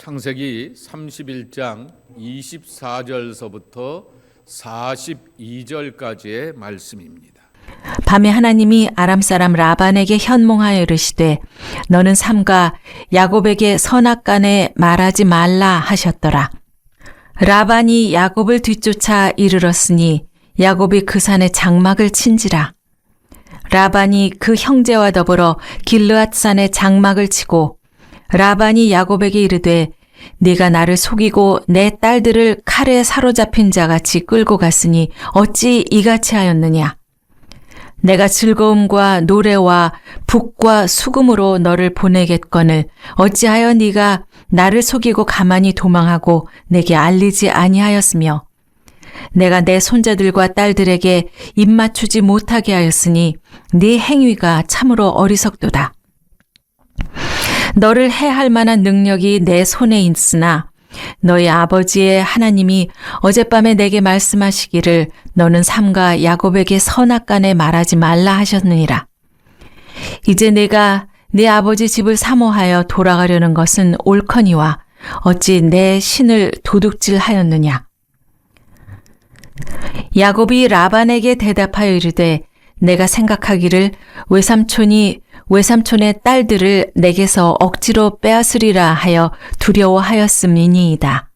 창세기 31장 24절서부터 42절까지의 말씀입니다. 밤에 하나님이 아람 사람 라반에게 현몽하여 이르시되 너는 삼가 야곱에게 선악간에 말하지 말라 하셨더라. 라반이 야곱을 뒤쫓아 이르렀으니 야곱이 그 산에 장막을 친지라. 라반이 그 형제와 더불어 길르앗 산에 장막을 치고 라반이 야곱에게 이르되 네가 나를 속이고 내 딸들을 칼에 사로잡힌 자같이 끌고 갔으니 어찌 이같이 하였느냐. 내가 즐거움과 노래와 북과 수금으로 너를 보내겠거늘 어찌하여 네가 나를 속이고 가만히 도망하고 내게 알리지 아니하였으며 내가 내 손자들과 딸들에게 입맞추지 못하게 하였으니 네 행위가 참으로 어리석도다. 너를 해할 만한 능력이 내 손에 있으나 너희 아버지의 하나님이 어젯밤에 내게 말씀하시기를 너는 삼가 야곱에게 선악간에 말하지 말라 하셨느니라. 이제 내가 네 아버지 집을 사모하여 돌아가려는 것은 옳거니와 어찌 내 신을 도둑질하였느냐. 야곱이 라반에게 대답하여 이르되 내가 생각하기를 외삼촌이 외삼촌의 딸들을 내게서 억지로 빼앗으리라 하여 두려워하였음이니이다.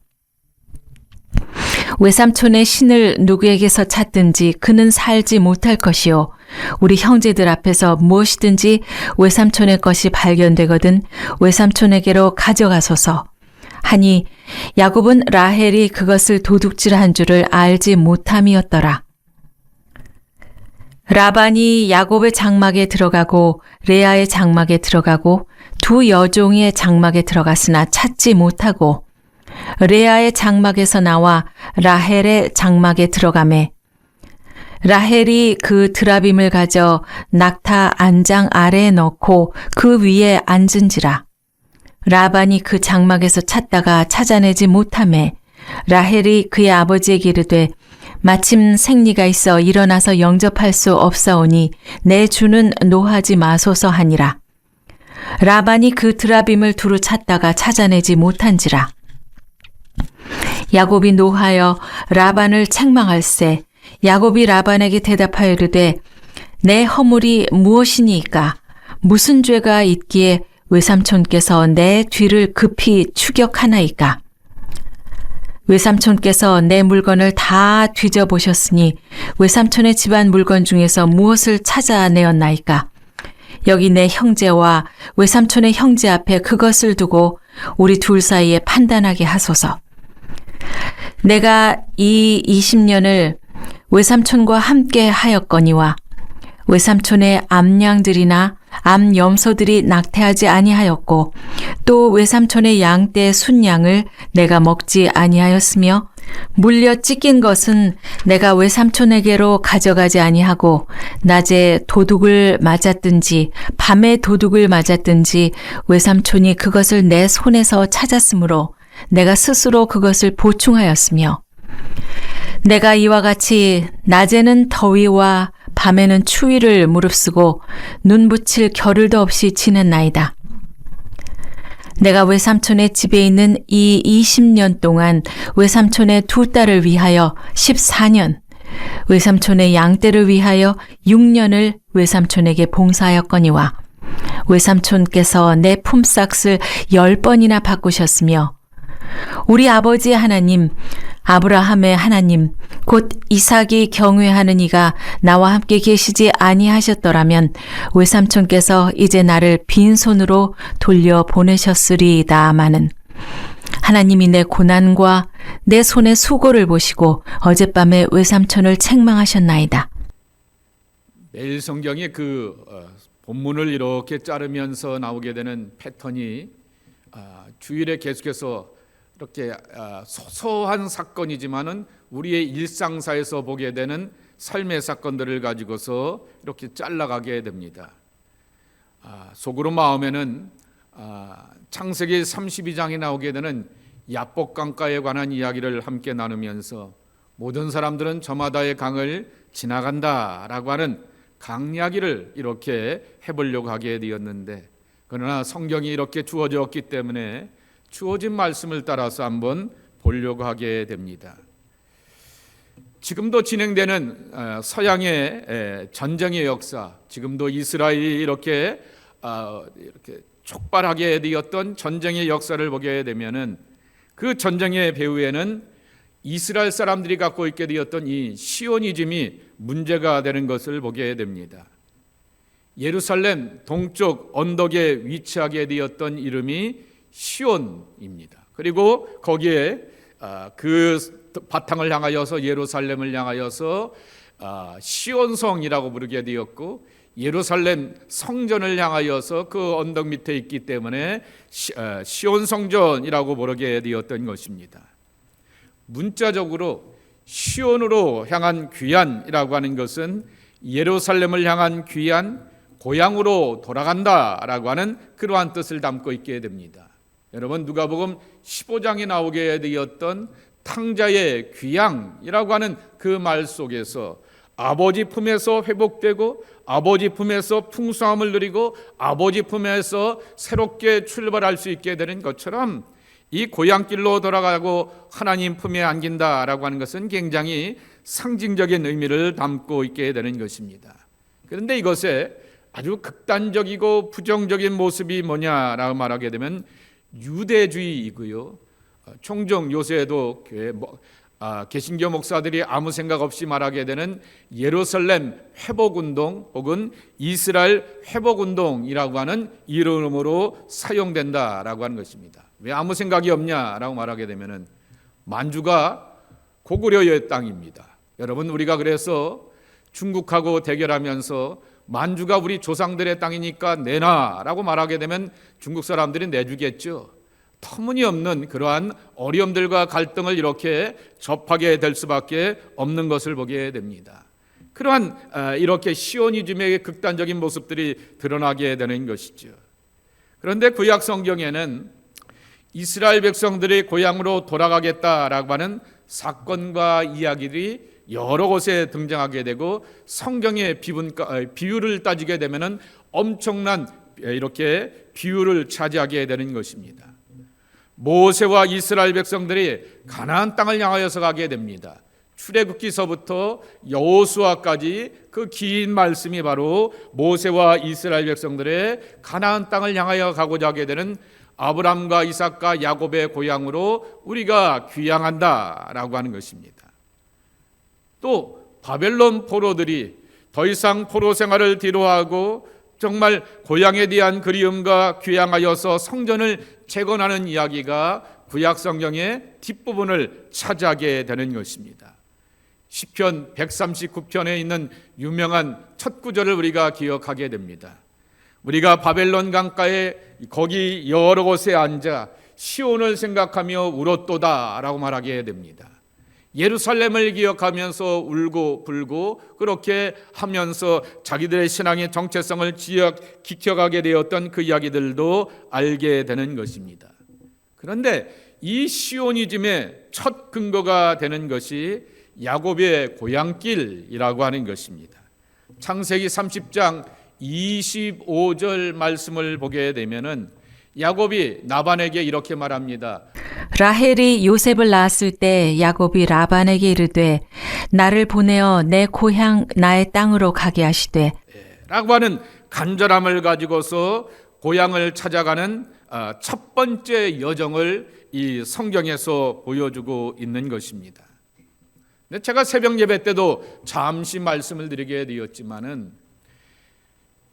외삼촌의 신을 누구에게서 찾든지 그는 살지 못할 것이요 우리 형제들 앞에서 무엇이든지 외삼촌의 것이 발견되거든 외삼촌에게로 가져가소서 하니 야곱은 라헬이 그것을 도둑질한 줄을 알지 못함이었더라. 라반이 야곱의 장막에 들어가고 레아의 장막에 들어가고 두 여종의 장막에 들어갔으나 찾지 못하고 레아의 장막에서 나와 라헬의 장막에 들어가매 라헬이 그 드라빔을 가져 낙타 안장 아래에 넣고 그 위에 앉은지라. 라반이 그 장막에서 찾다가 찾아내지 못하매 라헬이 그의 아버지에게 이르되 마침 생리가 있어 일어나서 영접할 수 없사오니 내 주는 노하지 마소서 하니라. 라반이 그 드라빔을 두루 찾다가 찾아내지 못한지라. 야곱이 노하여 라반을 책망할세 야곱이 라반에게 대답하여 이르되 내 허물이 무엇이니이까 무슨 죄가 있기에 외삼촌께서 내 뒤를 급히 추격하나이까. 외삼촌께서 내 물건을 다 뒤져보셨으니 외삼촌의 집안 물건 중에서 무엇을 찾아내었나이까. 여기 내 형제와 외삼촌의 형제 앞에 그것을 두고 우리 둘 사이에 판단하게 하소서. 내가 이 20년을 외삼촌과 함께 하였거니와 외삼촌의 암양들이나 암염소들이 낙태하지 아니하였고 또 외삼촌의 양떼 순양을 내가 먹지 아니하였으며 물려 찢긴 것은 내가 외삼촌에게로 가져가지 아니하고 낮에 도둑을 맞았든지 밤에 도둑을 맞았든지 외삼촌이 그것을 내 손에서 찾았으므로 내가 스스로 그것을 보충하였으며 내가 이와 같이 낮에는 더위와 밤에는 추위를 무릅쓰고 눈 붙일 겨를도 없이 지냈나이다. 내가 외삼촌의 집에 있는 이 20년 동안 외삼촌의 두 딸을 위하여 14년, 외삼촌의 양떼를 위하여 6년을 외삼촌에게 봉사하였거니와 외삼촌께서 내 품삯을 10번이나 바꾸셨으며 우리 아버지의 하나님 아브라함의 하나님 곧 이삭이 경외하는 이가 나와 함께 계시지 아니하셨더라면 외삼촌께서 이제 나를 빈손으로 돌려보내셨으리이다마는 하나님이 내 고난과 내 손의 수고를 보시고 어젯밤에 외삼촌을 책망하셨나이다. 매일 성경에 본문을 이렇게 자르면서 나오게 되는 패턴이 주일에 계속해서 이렇게 소소한 사건이지만은 우리의 일상사에서 보게 되는 삶의 사건들을 가지고서 이렇게 잘라가게 됩니다. 속으로 마음에는 창세기 32장에 나오게 되는 야복강가에 관한 이야기를 함께 나누면서 모든 사람들은 저마다의 강을 지나간다라고 하는 강 이야기를 이렇게 해보려고 하게 되었는데 그러나 성경이 이렇게 주어졌기 때문에 주어진 말씀을 따라서 한번 보려고 하게 됩니다. 지금도 진행되는 서양의 전쟁의 역사, 지금도 이스라엘이 이렇게 촉발하게 되었던 전쟁의 역사를 보게 되면은 그 전쟁의 배후에는 이스라엘 사람들이 갖고 있게 되었던 이 시오니즘이 문제가 되는 것을 보게 됩니다. 예루살렘 동쪽 언덕에 위치하게 되었던 이름이 시온입니다. 그리고 거기에 그 바탕을 향하여서 예루살렘을 향하여서 시온성이라고 부르게 되었고, 예루살렘 성전을 향하여서 그 언덕 밑에 있기 때문에 시온성전이라고 부르게 되었던 것입니다. 문자적으로 시온으로 향한 귀환이라고 하는 것은 예루살렘을 향한 귀환, 고향으로 돌아간다라고 하는 그러한 뜻을 담고 있게 됩니다. 여러분, 누가복음 15장에 나오게 되었던 탕자의 귀향이라고 하는 그 말 속에서 아버지 품에서 회복되고 아버지 품에서 풍성함을 누리고 아버지 품에서 새롭게 출발할 수 있게 되는 것처럼 이 고향길로 돌아가고 하나님 품에 안긴다라고 하는 것은 굉장히 상징적인 의미를 담고 있게 되는 것입니다. 그런데 이것에 아주 극단적이고 부정적인 모습이 뭐냐라고 말하게 되면 유대주의이고요. 종종 요새도 교회 개신교 목사들이 아무 생각 없이 말하게 되는 예루살렘 회복운동 혹은 이스라엘 회복운동이라고 하는 이름으로 사용된다라고 하는 것입니다. 왜 아무 생각이 없냐라고 말하게 되면은 만주가 고구려의 땅입니다. 여러분, 우리가 그래서 중국하고 대결하면서 만주가 우리 조상들의 땅이니까 내놔라고 말하게 되면 중국 사람들이 내주겠죠. 터무니없는 그러한 어려움들과 갈등을 이렇게 접하게 될 수밖에 없는 것을 보게 됩니다. 그러한 이렇게 시오니즘의 극단적인 모습들이 드러나게 되는 것이죠. 그런데 구약 성경에는 이스라엘 백성들이 고향으로 돌아가겠다라고 하는 사건과 이야기들이 여러 곳에 등장하게 되고, 성경의 비율을 따지게 되면은 엄청난 이렇게 비율을 차지하게 되는 것입니다. 모세와 이스라엘 백성들이 가나안 땅을 향하여서 가게 됩니다. 출애굽기서부터 여호수아까지 그 긴 말씀이 바로 모세와 이스라엘 백성들의 가나안 땅을 향하여 가고자 하게 되는 아브람과 이삭과 야곱의 고향으로 우리가 귀향한다라고 하는 것입니다. 또 바벨론 포로들이 더 이상 포로 생활을 뒤로하고 정말 고향에 대한 그리움과 귀향하여서 성전을 재건하는 이야기가 구약 성경의 뒷부분을 차지하게 되는 것입니다. 시편 139편에 있는 유명한 첫 구절을 우리가 기억하게 됩니다. 우리가 바벨론 강가에 거기 여러 곳에 앉아 시온을 생각하며 울었도다라고 말하게 됩니다. 예루살렘을 기억하면서 울고 불고 그렇게 하면서 자기들의 신앙의 정체성을 지켜가게 되었던 그 이야기들도 알게 되는 것입니다. 그런데 이 시오니즘의 첫 근거가 되는 것이 야곱의 고향길이라고 하는 것입니다. 창세기 30장 25절 말씀을 보게 되면은 야곱이 라반에게 이렇게 말합니다. 라헬이 요셉을 낳았을 때 야곱이 라반에게 이르되 나를 보내어 내 고향 나의 땅으로 가게 하시되 라고 하는 간절함을 가지고서 고향을 찾아가는 첫 번째 여정을 이 성경에서 보여주고 있는 것입니다. 근데 제가 새벽 예배 때도 잠시 말씀을 드리게 되었지만은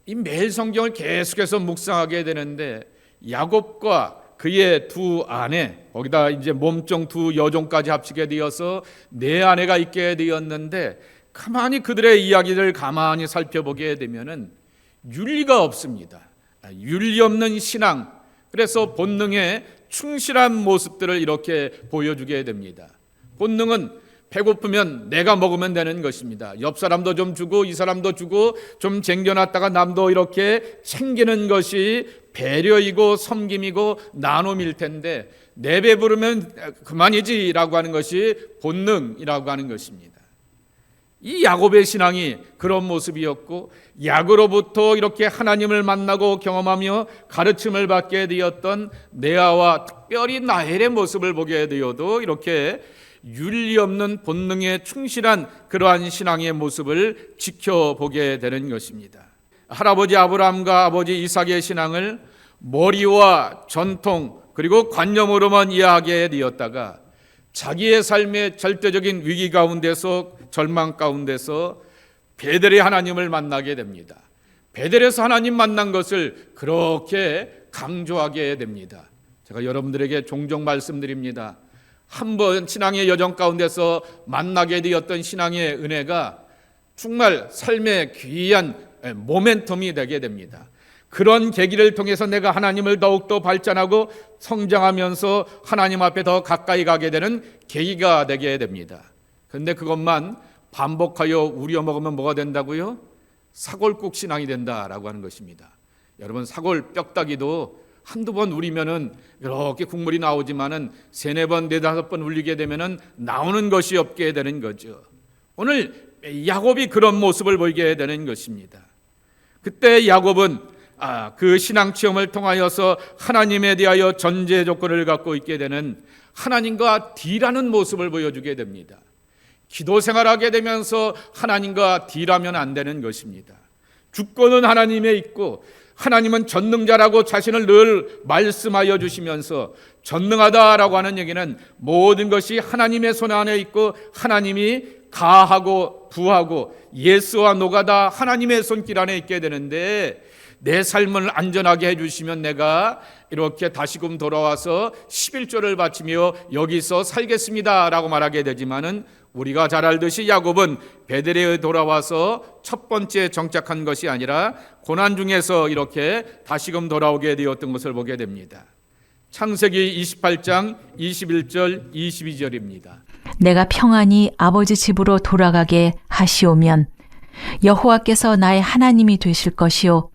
이 매일 성경을 계속해서 묵상하게 되는데 야곱과 그의 두 아내, 거기다 이제 몸종 두 여종까지 합치게 되어서 네 아내가 있게 되었는데 가만히 그들의 이야기를 가만히 살펴보게 되면은 윤리가 없습니다. 윤리 없는 신앙, 그래서 본능에 충실한 모습들을 이렇게 보여주게 됩니다. 본능은 배고프면 내가 먹으면 되는 것입니다. 옆 사람도 좀 주고 이 사람도 주고 좀 쟁겨놨다가 남도 이렇게 챙기는 것이 배려이고 섬김이고 나눔일 텐데 내 배부르면 그만이지라고 하는 것이 본능이라고 하는 것입니다. 이 야곱의 신앙이 그런 모습이었고, 야고로부터 이렇게 하나님을 만나고 경험하며 가르침을 받게 되었던 레아와 특별히 라헬의 모습을 보게 되어도 이렇게 윤리 없는 본능에 충실한 그러한 신앙의 모습을 지켜보게 되는 것입니다. 할아버지 아브라함과 아버지 이삭의 신앙을 머리와 전통 그리고 관념으로만 이해하게 되었다가 자기의 삶의 절대적인 위기 가운데서, 절망 가운데서 베델의 하나님을 만나게 됩니다. 베델에서 하나님 만난 것을 그렇게 강조하게 됩니다. 제가 여러분들에게 종종 말씀드립니다. 한번 신앙의 여정 가운데서 만나게 되었던 신앙의 은혜가 정말 삶의 귀한 모멘텀이 되게 됩니다. 그런 계기를 통해서 내가 하나님을 더욱더 발전하고 성장하면서 하나님 앞에 더 가까이 가게 되는 계기가 되게 됩니다. 그런데 그것만 반복하여 우려먹으면 뭐가 된다고요? 사골국 신앙이 된다라고 하는 것입니다. 여러분, 사골 뼈다귀도 한두 번 울리면은 이렇게 국물이 나오지만은 세네 번, 네다섯 번 울리게 되면은 나오는 것이 없게 되는 거죠. 오늘 야곱이 그런 모습을 보이게 되는 것입니다. 그때 야곱은 그 신앙 체험을 통하여서 하나님에 대하여 전제 조건을 갖고 있게 되는 하나님과 딜하는 모습을 보여주게 됩니다. 기도 생활하게 되면서 하나님과 딜하면 안 되는 것입니다. 주권은 하나님에 있고 하나님은 전능자라고 자신을 늘 말씀하여 주시면서 전능하다라고 하는 얘기는 모든 것이 하나님의 손 안에 있고 하나님이 가하고 부하고 예스와 노가 다 하나님의 손길 안에 있게 되는데, 내 삶을 안전하게 해주시면 내가 이렇게 다시금 돌아와서 11조를 바치며 여기서 살겠습니다 라고 말하게 되지만은, 우리가 잘 알듯이 야곱은 베델에 돌아와서 첫 번째 정착한 것이 아니라 고난 중에서 이렇게 다시금 돌아오게 되었던 것을 보게 됩니다. 창세기 28장 21절 22절입니다. 내가 평안히 아버지 집으로 돌아가게 하시오면 여호와께서 나의 하나님이 되실 것이요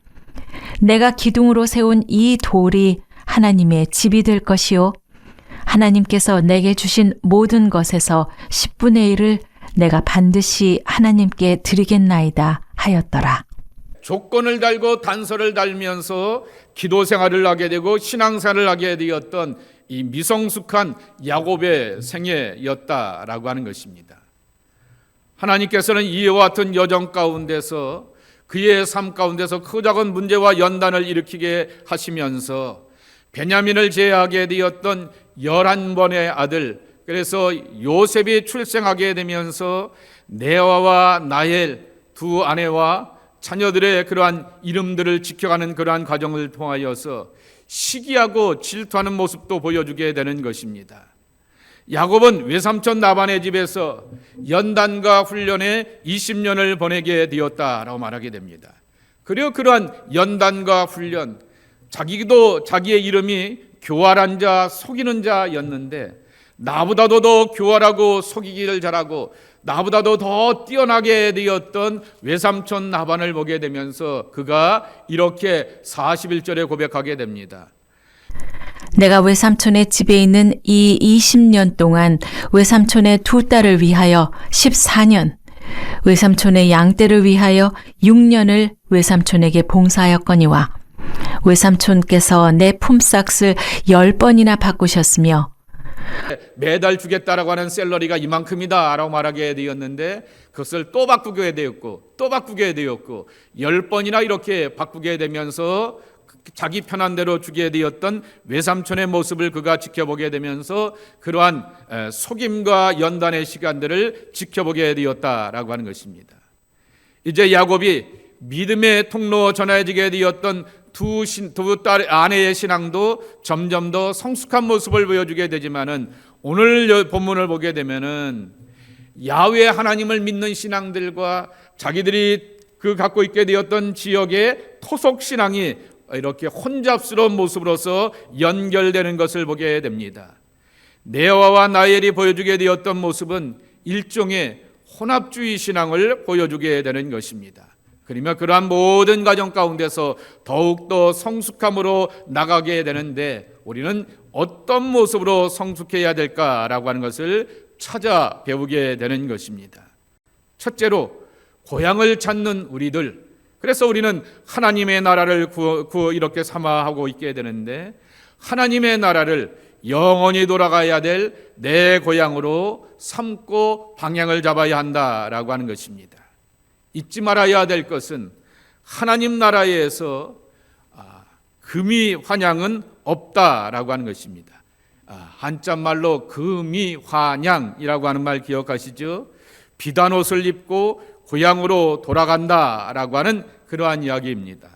내가 기둥으로 세운 이 돌이 하나님의 집이 될 것이요 하나님께서 내게 주신 모든 것에서 10분의 1을 내가 반드시 하나님께 드리겠나이다 하였더라. 조건을 달고 단서를 달면서 기도 생활을 하게 되고 신앙생활을 하게 되었던 이 미성숙한 야곱의 생애였다라고 하는 것입니다. 하나님께서는 이와 같은 여정 가운데서 그의 삶 가운데서 크작은 문제와 연단을 일으키게 하시면서 베냐민을 제하게 되었던 11번의 아들, 그래서 요셉이 출생하게 되면서 레아와 라헬 두 아내와 자녀들의 그러한 이름들을 지켜가는 그러한 과정을 통하여서 시기하고 질투하는 모습도 보여주게 되는 것입니다. 야곱은 외삼촌 라반의 집에서 연단과 훈련에 20년을 보내게 되었다라고 말하게 됩니다. 그리고 그러한 연단과 훈련, 자기도 자기의 이름이 교활한 자, 속이는 자였는데 나보다도 더 교활하고 속이기를 잘하고 나보다도 더 뛰어나게 되었던 외삼촌 라반을 보게 되면서 그가 이렇게 41절에 고백하게 됩니다. 내가 외삼촌의 집에 있는 이 20년 동안 외삼촌의 두 딸을 위하여 14년, 외삼촌의 양떼를 위하여 6년을 외삼촌에게 봉사하였거니와 외삼촌께서 내 품삯을 10번이나 바꾸셨으며 매달 주겠다라고 하는 샐러리가 이만큼이다 라고 말하게 되었는데 그것을 또 바꾸게 되었고 또 바꾸게 되었고 10번이나 이렇게 바꾸게 되면서 자기 편한 대로 주게 되었던 외삼촌의 모습을 그가 지켜보게 되면서 그러한 속임과 연단의 시간들을 지켜보게 되었다라고 하는 것입니다. 이제 야곱이 믿음의 통로 전해지게 되었던 두 딸 아내의 신앙도 점점 더 성숙한 모습을 보여주게 되지만은 오늘 본문을 보게 되면은 야훼 하나님을 믿는 신앙들과 자기들이 그 갖고 있게 되었던 지역의 토속 신앙이 이렇게 혼잡스러운 모습으로서 연결되는 것을 보게 됩니다. 레아와 라헬이 보여주게 되었던 모습은 일종의 혼합주의 신앙을 보여주게 되는 것입니다. 그러면 그러한 모든 과정 가운데서 더욱더 성숙함으로 나가게 되는데 우리는 어떤 모습으로 성숙해야 될까라고 하는 것을 찾아 배우게 되는 것입니다. 첫째로 고향을 찾는 우리들. 그래서 우리는 하나님의 나라를 이렇게 삼아하고 있게 되는데, 하나님의 나라를 영원히 돌아가야 될 내 고향으로 삼고 방향을 잡아야 한다라고 하는 것입니다. 잊지 말아야 될 것은 하나님 나라에서 금이 환향은 없다라고 하는 것입니다. 한자말로 금이 환향이라고 하는 말 기억하시죠? 비단 옷을 입고 고향으로 돌아간다라고 하는 그러한 이야기입니다.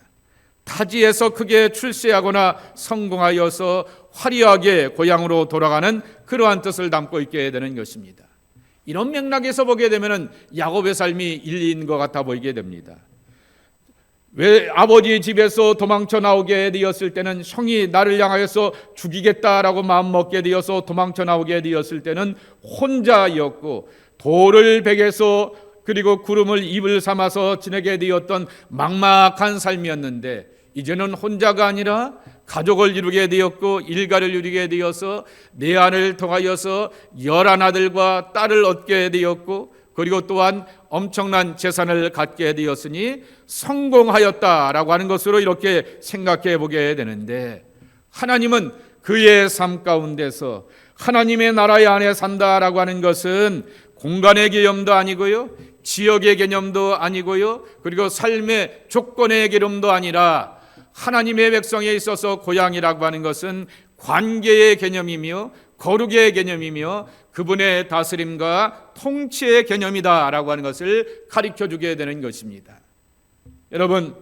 타지에서 크게 출세하거나 성공하여서 화려하게 고향으로 돌아가는 그러한 뜻을 담고 있게 되는 것입니다. 이런 맥락에서 보게 되면 야곱의 삶이 일리인 것 같아 보이게 됩니다. 왜 아버지 집에서 도망쳐 나오게 되었을 때는 형이 나를 향하여서 죽이겠다라고 마음먹게 되어서 도망쳐 나오게 되었을 때는 혼자였고, 돌을 베개서 그리고 구름을 입을 삼아서 지내게 되었던 막막한 삶이었는데, 이제는 혼자가 아니라 가족을 이루게 되었고 일가를 이루게 되어서 내 아내를 통하여서 11아들과 딸을 얻게 되었고, 그리고 또한 엄청난 재산을 갖게 되었으니 성공하였다라고 하는 것으로 이렇게 생각해 보게 되는데, 하나님은 그의 삶 가운데서 하나님의 나라 안에 산다라고 하는 것은 공간의 개념도 아니고요, 지역의 개념도 아니고요, 그리고 삶의 조건의 개념도 아니라 하나님의 백성에 있어서 고향이라고 하는 것은 관계의 개념이며 거룩의 개념이며 그분의 다스림과 통치의 개념이다라고 하는 것을 가르쳐주게 되는 것입니다. 여러분,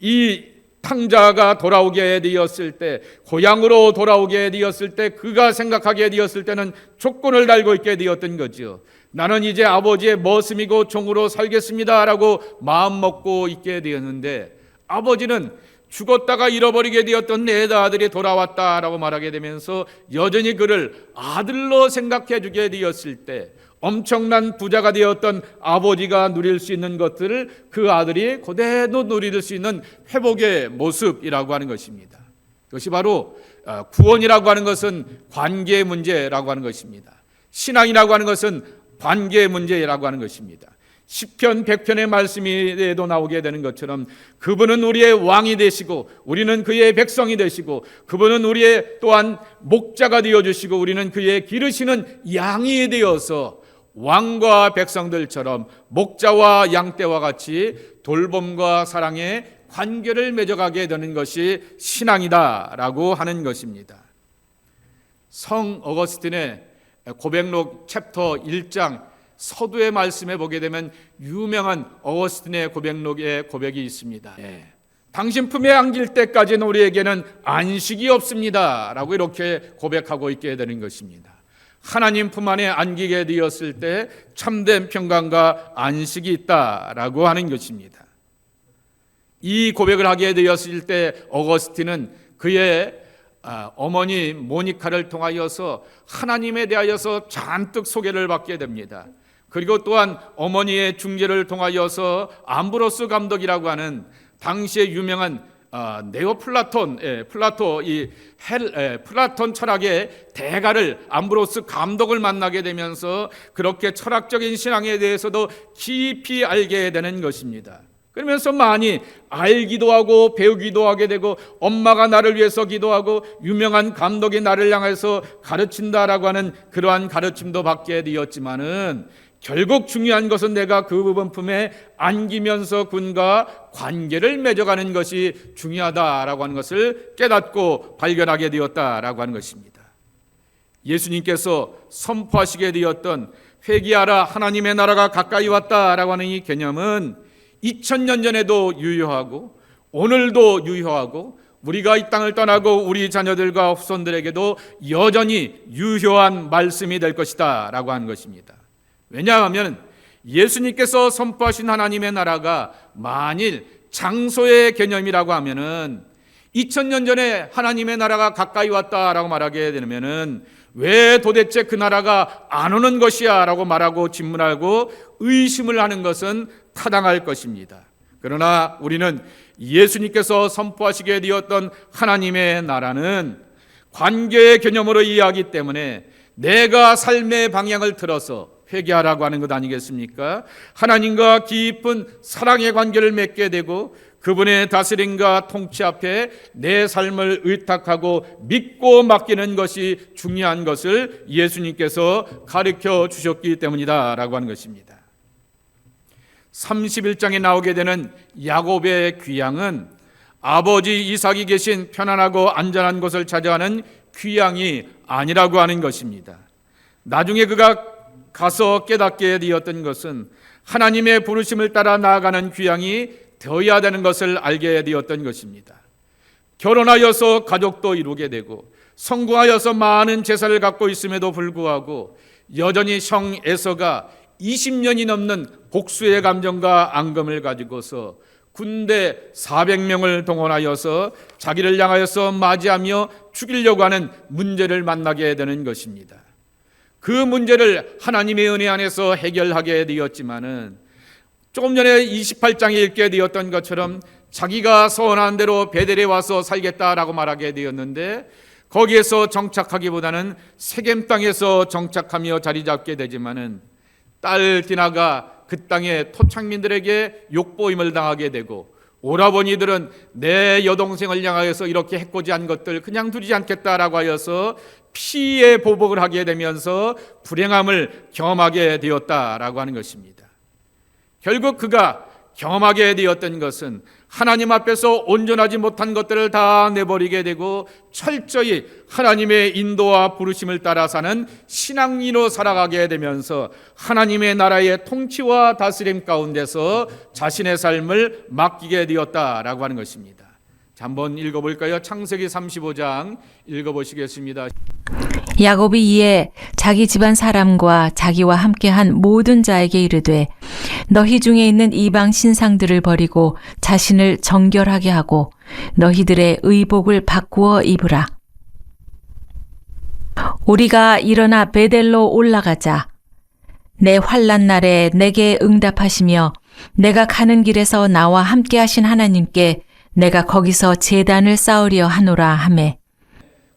이 탕자가 돌아오게 되었을 때, 고향으로 돌아오게 되었을 때, 그가 생각하게 되었을 때는 조건을 달고 있게 되었던 거죠. 나는 이제 아버지의 머슴이고 종으로 살겠습니다라고 마음먹고 있게 되었는데, 아버지는 죽었다가 잃어버리게 되었던 내 아들이 돌아왔다라고 말하게 되면서 여전히 그를 아들로 생각해 주게 되었을 때, 엄청난 부자가 되었던 아버지가 누릴 수 있는 것들을 그 아들이 그대로 누릴 수 있는 회복의 모습이라고 하는 것입니다. 그것이 바로 구원이라고 하는 것은 관계의 문제라고 하는 것입니다. 신앙이라고 하는 것은 관계의 문제라고 하는 것입니다. 시편 100편의 말씀에도 나오게 되는 것처럼 그분은 우리의 왕이 되시고 우리는 그의 백성이 되시고, 그분은 우리의 또한 목자가 되어주시고 우리는 그의 기르시는 양이 되어서 왕과 백성들처럼 목자와 양떼와 같이 돌봄과 사랑의 관계를 맺어가게 되는 것이 신앙이다라고 하는 것입니다. 성 어거스틴의 고백록 챕터 1장 서두의 말씀에 보게 되면 유명한 어거스틴의 고백록의 고백이 있습니다. 당신 품에 안길 때까지는 우리에게는 안식이 없습니다 라고 이렇게 고백하고 있게 되는 것입니다. 하나님 품 안에 안기게 되었을 때 참된 평강과 안식이 있다라고 하는 것입니다. 이 고백을 하게 되었을 때 어거스틴은 그의 어머니 모니카를 통하여서 하나님에 대하여서 잔뜩 소개를 받게 됩니다. 그리고 또한 어머니의 중재를 통하여서 암브로스 감독이라고 하는 당시에 유명한 네오플라톤, 플라톤 철학의 대가를 암브로스 감독을 만나게 되면서 그렇게 철학적인 신앙에 대해서도 깊이 알게 되는 것입니다. 그러면서 많이 알기도 하고 배우기도 하게 되고, 엄마가 나를 위해서 기도하고 유명한 감독이 나를 향해서 가르친다라고 하는 그러한 가르침도 받게 되었지만은, 결국 중요한 것은 내가 그 부분 품에 안기면서 그분과 관계를 맺어가는 것이 중요하다라고 하는 것을 깨닫고 발견하게 되었다라고 하는 것입니다. 예수님께서 선포하시게 되었던 회개하라 하나님의 나라가 가까이 왔다라고 하는 이 개념은 2000년 전에도 유효하고 오늘도 유효하고 우리가 이 땅을 떠나고 우리 자녀들과 후손들에게도 여전히 유효한 말씀이 될 것이다 라고 하는 것입니다. 왜냐하면 예수님께서 선포하신 하나님의 나라가 만일 장소의 개념이라고 하면은 2000년 전에 하나님의 나라가 가까이 왔다라고 말하게 되면은 왜 도대체 그 나라가 안 오는 것이야 라고 말하고 질문하고 의심을 하는 것은 타당할 것입니다. 그러나 우리는 예수님께서 선포하시게 되었던 하나님의 나라는 관계의 개념으로 이해하기 때문에 내가 삶의 방향을 틀어서 회개하라고 하는 것 아니겠습니까? 하나님과 깊은 사랑의 관계를 맺게 되고 그분의 다스림과 통치 앞에 내 삶을 의탁하고 믿고 맡기는 것이 중요한 것을 예수님께서 가르쳐 주셨기 때문이다라고 하는 것입니다. 31장에 나오게 되는 야곱의 귀향은 아버지 이삭이 계신 편안하고 안전한 곳을 찾아가는 귀향이 아니라고 하는 것입니다. 나중에 그가 가서 깨닫게 되었던 것은 하나님의 부르심을 따라 나아가는 귀향이 되어야 되는 것을 알게 되었던 것입니다. 결혼하여서 가족도 이루게 되고 성공하여서 많은 재산을 갖고 있음에도 불구하고 여전히 형 에서가 20년이 넘는 복수의 감정과 앙금을 가지고서 군대 400명을 동원하여서 자기를 향하여서 맞이하며 죽이려고 하는 문제를 만나게 되는 것입니다. 그 문제를 하나님의 은혜 안에서 해결하게 되었지만은 조금 전에 28장에 읽게 되었던 것처럼 자기가 서원한 대로 베델에 와서 살겠다라고 말하게 되었는데 거기에서 정착하기보다는 세겜 땅에서 정착하며 자리 잡게 되지만은 딸 디나가 그 땅의 토착민들에게 욕보임을 당하게 되고 오라버니들은 내 여동생을 향하여서 이렇게 해코지한 것들 그냥 두지 않겠다라고 하여서 피의 보복을 하게 되면서 불행함을 경험하게 되었다라고 하는 것입니다. 결국 그가 경험하게 되었던 것은 하나님 앞에서 온전하지 못한 것들을 다 내버리게 되고 철저히 하나님의 인도와 부르심을 따라 사는 신앙인으로 살아가게 되면서 하나님의 나라의 통치와 다스림 가운데서 자신의 삶을 맡기게 되었다라고 하는 것입니다. 자, 한번 읽어볼까요? 창세기 35장 읽어보시겠습니다. 야곱이 이에 자기 집안 사람과 자기와 함께한 모든 자에게 이르되 너희 중에 있는 이방 신상들을 버리고 자신을 정결하게 하고 너희들의 의복을 바꾸어 입으라. 우리가 일어나 베델로 올라가자. 내 환난 날에 내게 응답하시며 내가 가는 길에서 나와 함께하신 하나님께 내가 거기서 제단을 쌓으려 하노라 하매.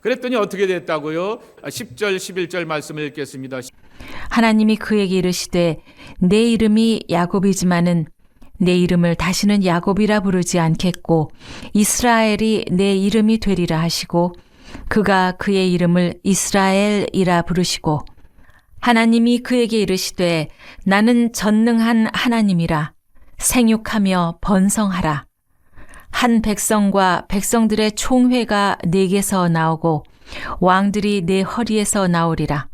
그랬더니 어떻게 됐다고요? 10절 11절 말씀을 읽겠습니다. 하나님이 그에게 이르시되 내 이름이 야곱이지만은 내 이름을 다시는 야곱이라 부르지 않겠고 이스라엘이 내 이름이 되리라 하시고 그가 그의 이름을 이스라엘이라 부르시고 하나님이 그에게 이르시되 나는 전능한 하나님이라 생육하며 번성하라. 한 백성과 백성들의 총회가 내게서 나오고 왕들이 내 허리에서 나오리라.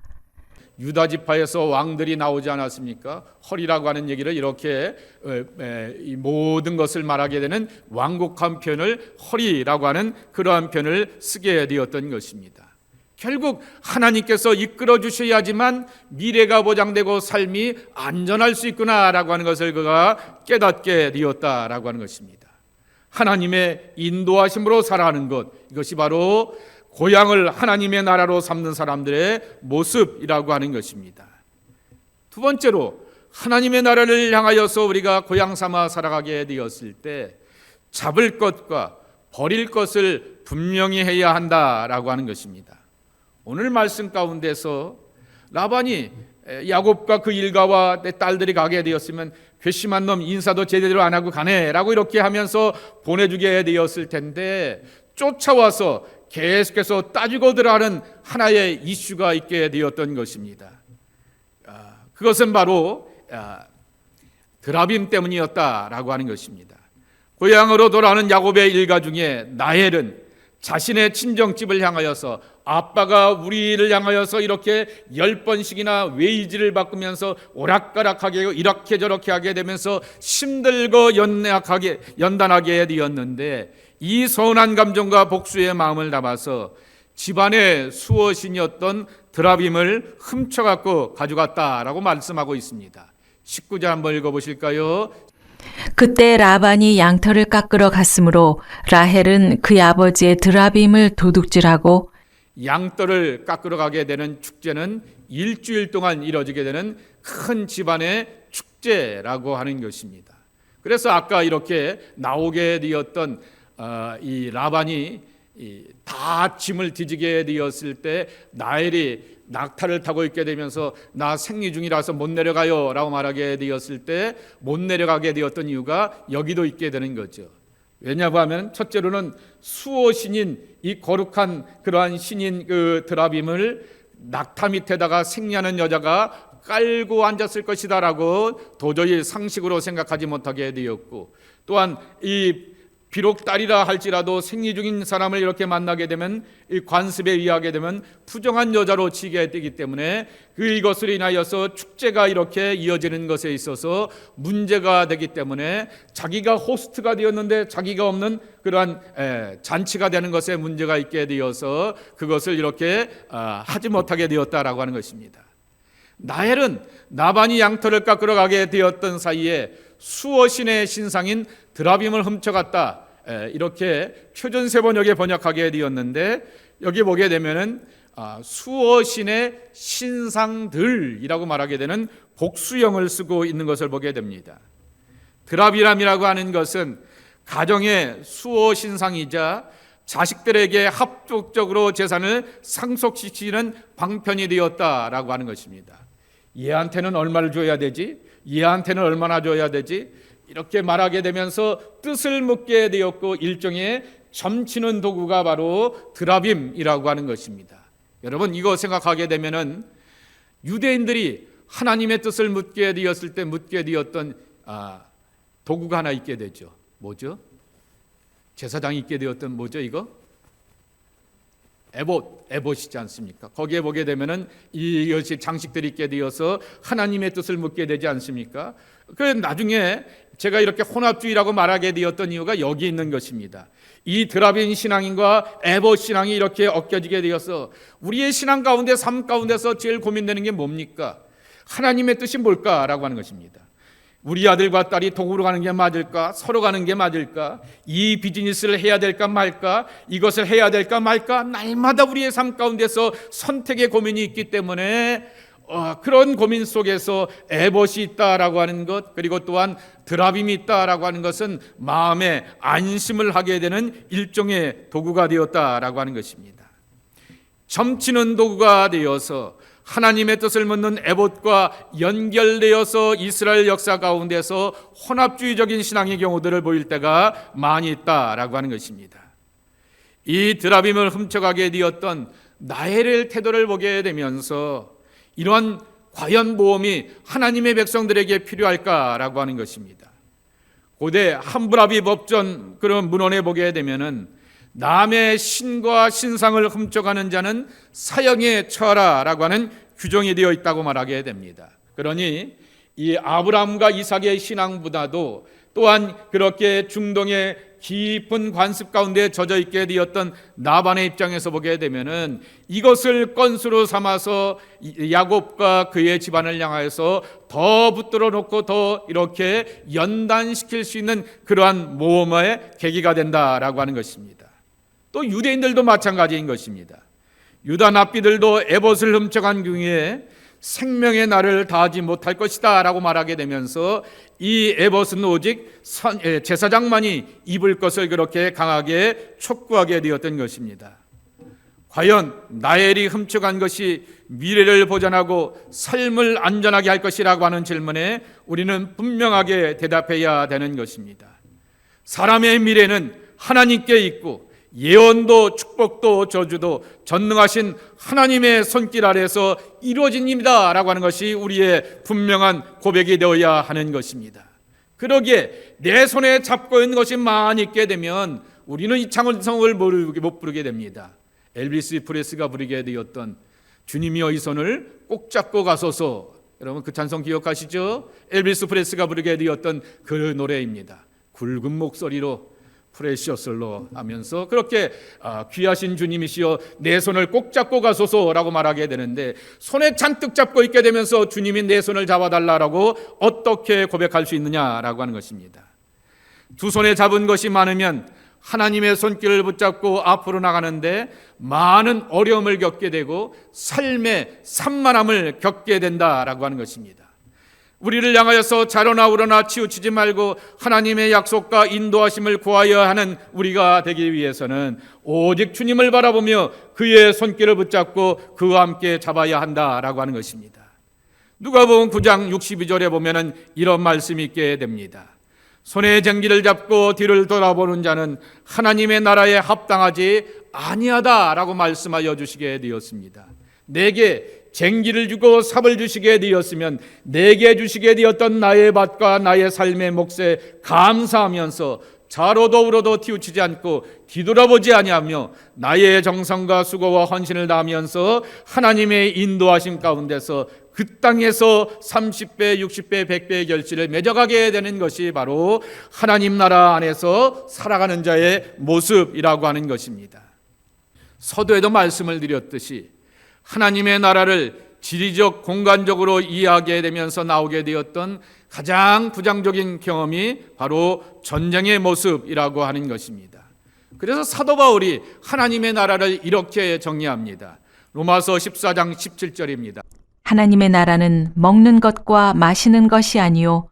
유다 지파에서 왕들이 나오지 않았습니까? 허리라고 하는 얘기를 이렇게 이 모든 것을 말하게 되는 완곡한 표현을 허리라고 하는 그러한 표현을 쓰게 되었던 것입니다. 결국 하나님께서 이끌어 주셔야지만 미래가 보장되고 삶이 안전할 수 있구나라고 하는 것을 그가 깨닫게 되었다라고 하는 것입니다. 하나님의 인도하심으로 살아가는 것, 이것이 바로 고향을 하나님의 나라로 삼는 사람들의 모습이라고 하는 것입니다. 두 번째로 하나님의 나라를 향하여서 우리가 고향 삼아 살아가게 되었을 때 잡을 것과 버릴 것을 분명히 해야 한다라고 하는 것입니다. 오늘 말씀 가운데서 라반이 야곱과 그 일가와 내 딸들이 가게 되었으면 괘씸한 놈 인사도 제대로 안 하고 가네라고 이렇게 하면서 보내주게 되었을 텐데 쫓아와서 계속해서 따지고 들어가는 하나의 이슈가 있게 되었던 것입니다. 그것은 바로 드라빔 때문이었다라고 하는 것입니다. 고향으로 돌아오는 야곱의 일가 중에 나헬은 자신의 친정집을 향하여서 아빠가 우리를 향하여서 이렇게 10번씩이나 웨이지를 바꾸면서 오락가락하게 이렇게 저렇게 하게 되면서 힘들고 연단하게 되었는데 이 서운한 감정과 복수의 마음을 담아서 집안의 수호신이었던 드라빔을 훔쳐갖고 가져갔다라고 말씀하고 있습니다. 19절 한번 읽어보실까요? 그때 라반이 양털을 깎으러 갔으므로 라헬은 그의 아버지의 드라빔을 도둑질하고 양털을 깎으러 가게 되는 축제는 일주일 동안 이뤄지게 되는 큰 집안의 축제라고 하는 것입니다. 그래서 아까 이렇게 나오게 되었던 이 라반이 다 짐을 뒤지게 되었을 때 나엘이 낙타를 타고 있게 되면서 나 생리 중이라서 못 내려가요 라고 말하게 되었을 때 못 내려가게 되었던 이유가 여기도 있게 되는 거죠. 왜냐고 하면 첫째로는 수호신인 이 거룩한 그러한 신인 그 드라빔을 낙타 밑에다가 생리하는 여자가 깔고 앉았을 것이다 라고 도저히 상식으로 생각하지 못하게 되었고, 또한 이 비록 딸이라 할지라도 생리 중인 사람을 이렇게 만나게 되면 이 관습에 의하게 되면 부정한 여자로 치게 되기 때문에 이것으로 인하여서 축제가 이렇게 이어지는 것에 있어서 문제가 되기 때문에 자기가 호스트가 되었는데 자기가 없는 그러한 잔치가 되는 것에 문제가 있게 되어서 그것을 이렇게 하지 못하게 되었다라고 하는 것입니다. 나엘은 나반이 양털을 깎으러 가게 되었던 사이에 수호신의 신상인 드라빔을 훔쳐갔다, 이렇게 표준세번역에 번역하게 되었는데 여기 보게 되면은 수호신의 신상들이라고 말하게 되는 복수형을 쓰고 있는 것을 보게 됩니다. 드라빔이라고 하는 것은 가정의 수호 신상이자 자식들에게 합법적으로 재산을 상속시키는 방편이 되었다라고 하는 것입니다. 얘한테는 얼마를 줘야 되지? 얘한테는 얼마나 줘야 되지? 이렇게 말하게 되면서 뜻을 묻게 되었고 일종의 점치는 도구가 바로 드라빔이라고 하는 것입니다. 여러분 이거 생각하게 되면은 유대인들이 하나님의 뜻을 묻게 되었을 때 묻게 되었던 도구가 하나 있게 되죠. 뭐죠? 제사장이 있게 되었던 뭐죠 이거? 에봇이지 않습니까? 거기에 보게 되면은 이것이 장식들이 있게 되어서 하나님의 뜻을 묻게 되지 않습니까? 그 나중에 제가 이렇게 혼합주의라고 말하게 되었던 이유가 여기 있는 것입니다. 이 드라빔 신앙인과 에봇 신앙이 이렇게 엮여지게 되어서 우리의 신앙 가운데 삶 가운데서 제일 고민되는 게 뭡니까? 하나님의 뜻이 뭘까라고 하는 것입니다. 우리 아들과 딸이 동으로 가는 게 맞을까? 서로 가는 게 맞을까? 이 비즈니스를 해야 될까 말까? 이것을 해야 될까 말까? 날마다 우리의 삶 가운데서 선택의 고민이 있기 때문에 그런 고민 속에서 에봇이 있다라고 하는 것, 그리고 또한 드라빔이 있다라고 하는 것은 마음에 안심을 하게 되는 일종의 도구가 되었다라고 하는 것입니다. 점치는 도구가 되어서 하나님의 뜻을 묻는 에봇과 연결되어서 이스라엘 역사 가운데서 혼합주의적인 신앙의 경우들을 보일 때가 많이 있다라고 하는 것입니다. 이 드라빔을 훔쳐가게 되었던 나엘의 태도를 보게 되면서 이러한 과연 모험이 하나님의 백성들에게 필요할까라고 하는 것입니다. 고대 함부라비 법전 그런 문헌에 보게 되면은 남의 신과 신상을 훔쳐가는 자는 사형에 처하라라고 하는 규정이 되어 있다고 말하게 됩니다. 그러니 이 아브라함과 이삭의 신앙보다도 또한 그렇게 중동의 깊은 관습 가운데 젖어 있게 되었던 나반의 입장에서 보게 되면은 이것을 건수로 삼아서 야곱과 그의 집안을 향하여서 더 붙들어 놓고 더 이렇게 연단시킬 수 있는 그러한 모험의 계기가 된다라고 하는 것입니다. 또 유대인들도 마찬가지인 것입니다. 유다 납비들도 에봇을 훔쳐간 경우에 생명의 날을 다하지 못할 것이다 라고 말하게 되면서 이 에봇은 오직 제사장만이 입을 것을 그렇게 강하게 촉구하게 되었던 것입니다. 과연 나엘이 훔쳐간 것이 미래를 보전하고 삶을 안전하게 할 것이라고 하는 질문에 우리는 분명하게 대답해야 되는 것입니다. 사람의 미래는 하나님께 있고 예언도 축복도 저주도 전능하신 하나님의 손길 아래서 이루어집니다 라고 하는 것이 우리의 분명한 고백이 되어야 하는 것입니다. 그러기에 내 손에 잡고 있는 것이 많이 있게 되면 우리는 이 찬송을 못 부르게 됩니다. 엘비스 프레스가 부르게 되었던 주님이여 이 손을 꼭 잡고 가소서, 여러분 그 찬송 기억하시죠? 엘비스 프레스가 부르게 되었던 그 노래입니다. 굵은 목소리로 프레셔슬로 하면서 그렇게 귀하신 주님이시여 내 손을 꼭 잡고 가소서라고 말하게 되는데, 손에 잔뜩 잡고 있게 되면서 주님이 내 손을 잡아달라고 어떻게 고백할 수 있느냐라고 하는 것입니다. 두 손에 잡은 것이 많으면 하나님의 손길을 붙잡고 앞으로 나가는데 많은 어려움을 겪게 되고 삶의 산만함을 겪게 된다라고 하는 것입니다. 우리를 향하여서 자로나 우러나 치우치지 말고 하나님의 약속과 인도하심을 구하여야 하는 우리가 되기 위해서는 오직 주님을 바라보며 그의 손길을 붙잡고 그와 함께 잡아야 한다라고 하는 것입니다. 누가복음 9장 62절에 보면은 이런 말씀이 있게 됩니다. 손에 쟁기를 잡고 뒤를 돌아보는 자는 하나님의 나라에 합당하지 아니하다라고 말씀하여 주시게 되었습니다. 내게 쟁기를 주고 삽을 주시게 되었으면 내게 주시게 되었던 나의 밭과 나의 삶의 몫에 감사하면서 자로도 우로도 튀우치지 않고 뒤돌아보지 아니하며 나의 정성과 수고와 헌신을 다하면서 하나님의 인도하심 가운데서 그 땅에서 30배, 60배, 100배의 결실을 맺어가게 되는 것이 바로 하나님 나라 안에서 살아가는 자의 모습이라고 하는 것입니다. 서두에도 말씀을 드렸듯이 하나님의 나라를 지리적, 공간적으로 이해하게 되면서 나오게 되었던 가장 부정적인 경험이 바로 전쟁의 모습이라고 하는 것입니다. 그래서 사도 바울이 하나님의 나라를 이렇게 정의합니다. 로마서 14장 17절입니다. 하나님의 나라는 먹는 것과 마시는 것이 아니요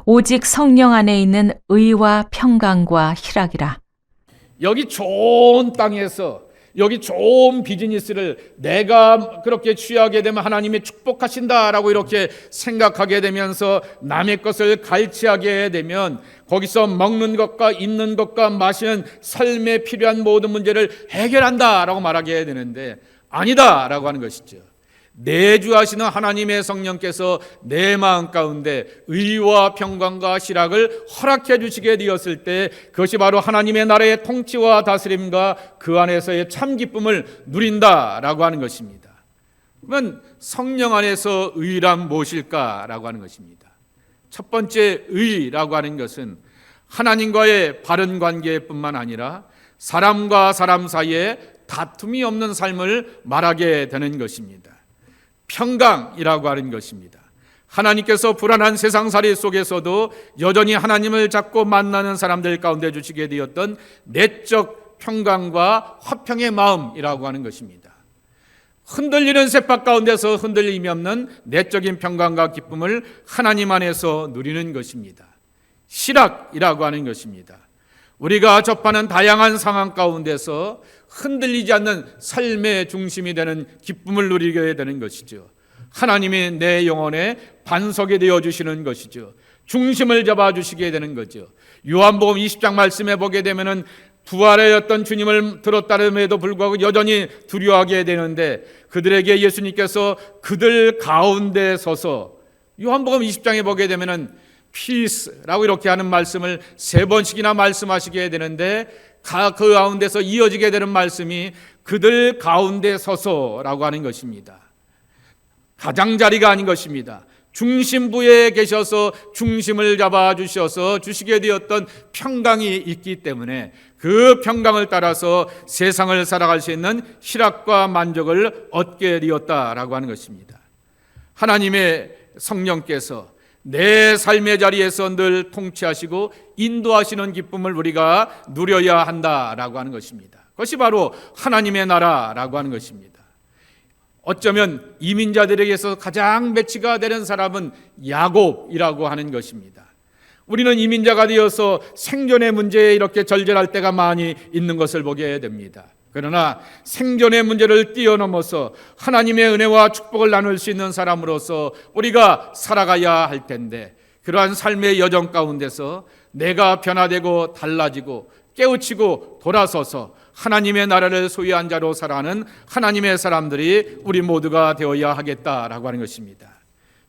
오직 성령 안에 있는 의와 평강과 희락이라. 여기 좋은 땅에서 여기 좋은 비즈니스를 내가 그렇게 취하게 되면 하나님이 축복하신다라고 이렇게 생각하게 되면서 남의 것을 갈취하게 되면 거기서 먹는 것과 입는 것과 마시는 삶에 필요한 모든 문제를 해결한다라고 말하게 되는데 아니다라고 하는 것이죠. 내주하시는 하나님의 성령께서 내 마음 가운데 의와 평강과 희락을 허락해 주시게 되었을 때 그것이 바로 하나님의 나라의 통치와 다스림과 그 안에서의 참 기쁨을 누린다라고 하는 것입니다. 그러면 성령 안에서 의란 무엇일까라고 하는 것입니다. 첫 번째 의라고 하는 것은 하나님과의 바른 관계뿐만 아니라 사람과 사람 사이에 다툼이 없는 삶을 말하게 되는 것입니다. 평강이라고 하는 것입니다. 하나님께서 불안한 세상살이 속에서도 여전히 하나님을 잡고 만나는 사람들 가운데 주시게 되었던 내적 평강과 화평의 마음이라고 하는 것입니다. 흔들리는 쳇밭 가운데서 흔들림이 없는 내적인 평강과 기쁨을 하나님 안에서 누리는 것입니다. 희락이라고 하는 것입니다. 우리가 접하는 다양한 상황 가운데서 흔들리지 않는 삶의 중심이 되는 기쁨을 누리게 되는 것이죠. 하나님이 내 영혼에 반석이 되어주시는 것이죠. 중심을 잡아주시게 되는 거죠. 요한복음 20장 말씀에 보게 되면은 부활하였던 주님을 들었다름에도 불구하고 여전히 두려워하게 되는데 그들에게 예수님께서 그들 가운데 서서 요한복음 20장에 보게 되면은 피스라고 이렇게 하는 말씀을 3번씩이나 말씀하시게 되는데 그 가운데서 이어지게 되는 말씀이 그들 가운데 서서라고 하는 것입니다. 가장자리가 아닌 것입니다. 중심부에 계셔서 중심을 잡아주셔서 주시게 되었던 평강이 있기 때문에 그 평강을 따라서 세상을 살아갈 수 있는 희락과 만족을 얻게 되었다라고 하는 것입니다. 하나님의 성령께서 내 삶의 자리에서 늘 통치하시고 인도하시는 기쁨을 우리가 누려야 한다라고 하는 것입니다. 그것이 바로 하나님의 나라라고 하는 것입니다. 어쩌면 이민자들에게서 가장 매치가 되는 사람은 야곱이라고 하는 것입니다. 우리는 이민자가 되어서 생존의 문제에 이렇게 절절할 때가 많이 있는 것을 보게 됩니다. 그러나 생존의 문제를 뛰어넘어서 하나님의 은혜와 축복을 나눌 수 있는 사람으로서 우리가 살아가야 할 텐데 그러한 삶의 여정 가운데서 내가 변화되고 달라지고 깨우치고 돌아서서 하나님의 나라를 소유한 자로 살아가는 하나님의 사람들이 우리 모두가 되어야 하겠다라고 하는 것입니다.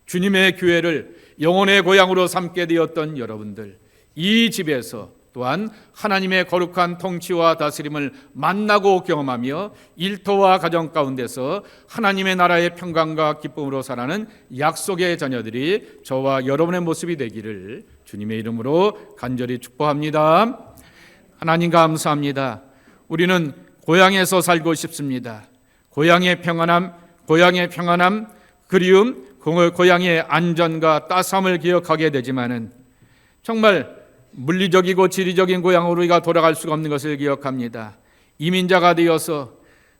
주님의 교회를 영혼의 고향으로 삼게 되었던 여러분들, 이 집에서 또한 하나님의 거룩한 통치와 다스림을 만나고 경험하며 일터와 가정 가운데서 하나님의 나라의 평강과 기쁨으로 살아가는 약속의 자녀들이 저와 여러분의 모습이 되기를 주님의 이름으로 간절히 축복합니다. 하나님 감사합니다. 우리는 고향에서 살고 싶습니다. 고향의 평안함, 그리움, 고향의 안전과 따스함을 기억하게 되지만은 정말 물리적이고 지리적인 고향으로 우리가 돌아갈 수가 없는 것을 기억합니다. 이민자가 되어서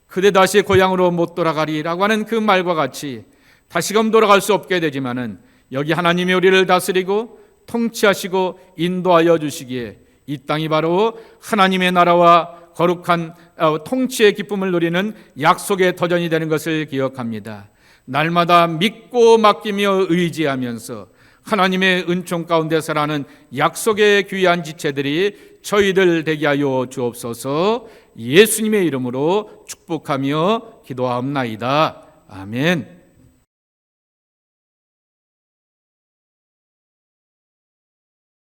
그대 다시 고향으로 못 돌아가리라고 하는 그 말과 같이 다시금 돌아갈 수 없게 되지만은 여기 하나님이 우리를 다스리고 통치하시고 인도하여 주시기에 이 땅이 바로 하나님의 나라와 거룩한 통치의 기쁨을 누리는 약속의 터전이 되는 것을 기억합니다. 날마다 믿고 맡기며 의지하면서 하나님의 은총 가운데 살아가는 약속의 귀한 지체들이 저희들 되게 하여 주옵소서. 예수님의 이름으로 축복하며 기도하옵나이다. 아멘.